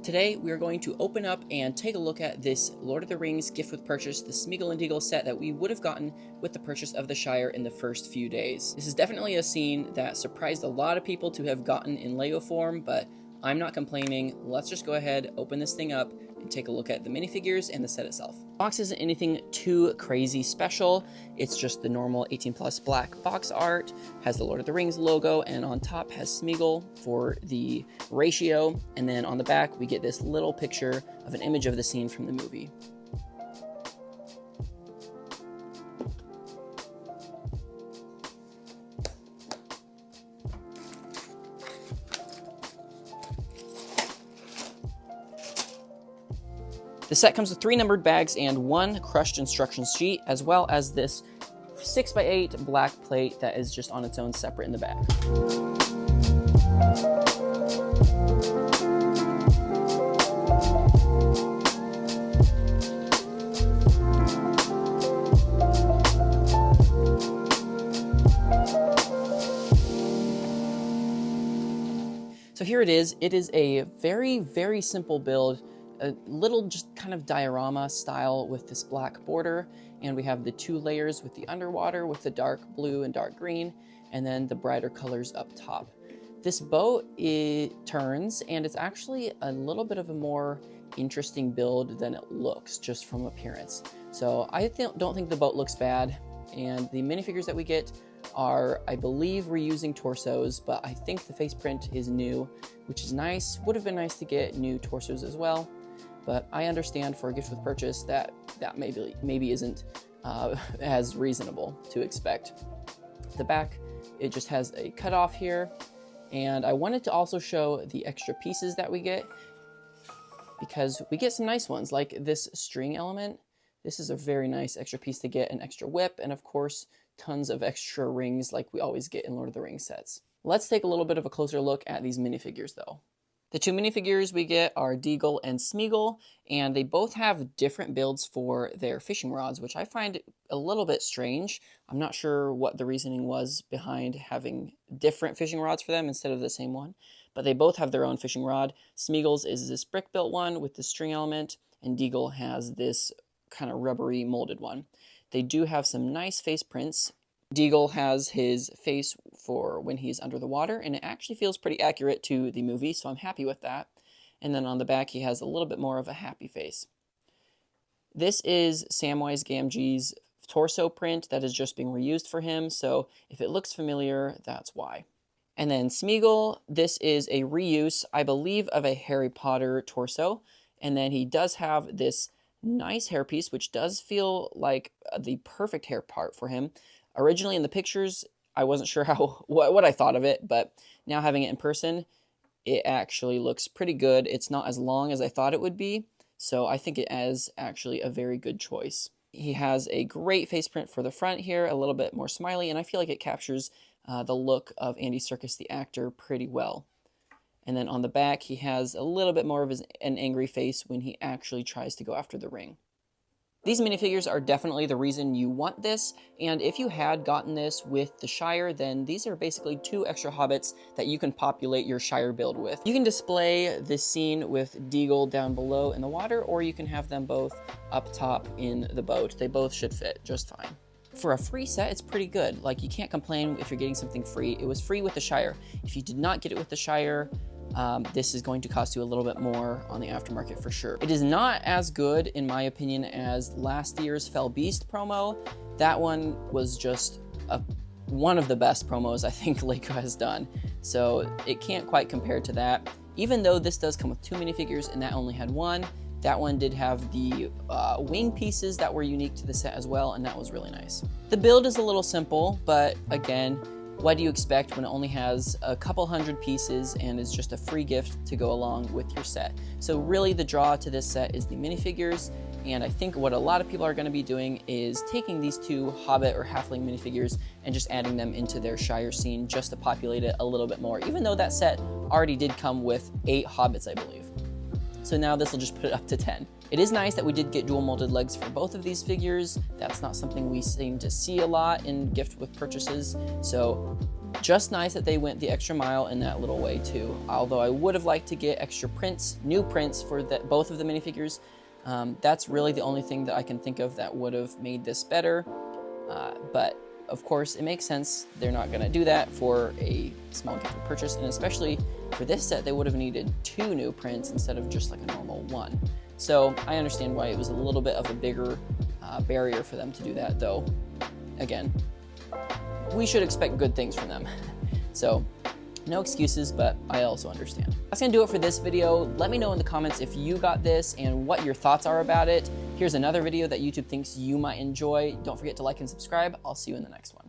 Today, we are going to open up and take a look at this Lord of the Rings gift with purchase, the Smeagol and Deagol set that we would have gotten with the Purchase of the Shire in the first few days. This is definitely a scene that surprised a lot of people to have gotten in LEGO form, but I'm not complaining. Let's just go ahead, open this thing up, and take a look at the minifigures and the set itself. The box isn't anything too crazy special. It's just the normal 18+ black box art, has the Lord of the Rings logo, and on top has Smeagol for the ratio, and then on the back we get this little picture of an image of the scene from the movie. The set comes with 3 numbered bags and 1 crushed instructions sheet, as well as this 6x8 black plate that is just on its own separate in the bag. So here it is. It is a very, very simple build. A little just kind of diorama style with this black border, and we have the 2 layers with the underwater with the dark blue and dark green, and then the brighter colors up top. This boat, it turns, and it's actually a little bit of a more interesting build than it looks just from appearance. So I don't think the boat looks bad, and the minifigures that we get are, I believe, reusing torsos, but I think the face print is new, which is nice. Would have been nice to get new torsos as well. But I understand for a gift with purchase that maybe isn't as reasonable to expect. The back, it just has a cutoff here. And I wanted to also show the extra pieces that we get, because we get some nice ones, like this string element. This is a very nice extra piece to get, an extra whip, and of course, tons of extra rings like we always get in Lord of the Rings sets. Let's take a little bit of a closer look at these minifigures though. The 2 minifigures we get are Deagol and Smeagol, and they both have different builds for their fishing rods, which I find a little bit strange. I'm not sure what the reasoning was behind having different fishing rods for them instead of the same one, but they both have their own fishing rod. Smeagol's is this brick-built one with the string element, and Deagol has this kind of rubbery molded one. They do have some nice face prints. Deagol has his face for when he's under the water, and it actually feels pretty accurate to the movie, so I'm happy with that. And then on the back, he has a little bit more of a happy face. This is Samwise Gamgee's torso print that is just being reused for him, so if it looks familiar, that's why. And then Smeagol, this is a reuse, I believe, of a Harry Potter torso, and then he does have this nice hairpiece, which does feel like the perfect hair part for him. Originally in the pictures, I wasn't sure what I thought of it, but now having it in person, it actually looks pretty good. It's not as long as I thought it would be, so I think it is actually a very good choice. He has a great face print for the front here, a little bit more smiley, and I feel like it captures the look of Andy Serkis, the actor, pretty well. And then on the back, he has a little bit more of an angry face when he actually tries to go after the ring. These minifigures are definitely the reason you want this, and if you had gotten this with the Shire, then these are basically 2 extra hobbits that you can populate your Shire build with. You can display this scene with Deagol down below in the water, or you can have them both up top in the boat. They both should fit just fine. For a free set, it's pretty good. Like, you can't complain if you're getting something free. It was free with the Shire. If you did not get it with the Shire, this is going to cost you a little bit more on the aftermarket for sure. It is not as good, in my opinion, as last year's Fell Beast promo. That one was just one of the best promos I think LEGO has done. So it can't quite compare to that. Even though this does come with 2 minifigures and that only had 1, that one did have the wing pieces that were unique to the set as well, and that was really nice. The build is a little simple, but again, what do you expect when it only has a couple hundred pieces and is just a free gift to go along with your set? So really the draw to this set is the minifigures, and I think what a lot of people are going to be doing is taking these 2 Hobbit or Halfling minifigures and just adding them into their Shire scene just to populate it a little bit more, even though that set already did come with 8 Hobbits, I believe. So now this will just put it up to 10. It is nice that we did get dual molded legs for both of these figures. That's not something we seem to see a lot in gift with purchases. So just nice that they went the extra mile in that little way too. Although I would have liked to get extra prints, new prints for both of the minifigures. That's really the only thing that I can think of that would have made this better. But of course, it makes sense. They're not going to do that for a small gift or purchase, and especially for this set, they would have needed 2 new prints instead of just like a normal 1. So I understand why it was a little bit of a bigger barrier for them to do that, though. Again, we should expect good things from them. So no excuses, but I also understand. That's gonna do it for this video. Let me know in the comments if you got this and what your thoughts are about it. Here's another video that YouTube thinks you might enjoy. Don't forget to like and subscribe. I'll see you in the next one.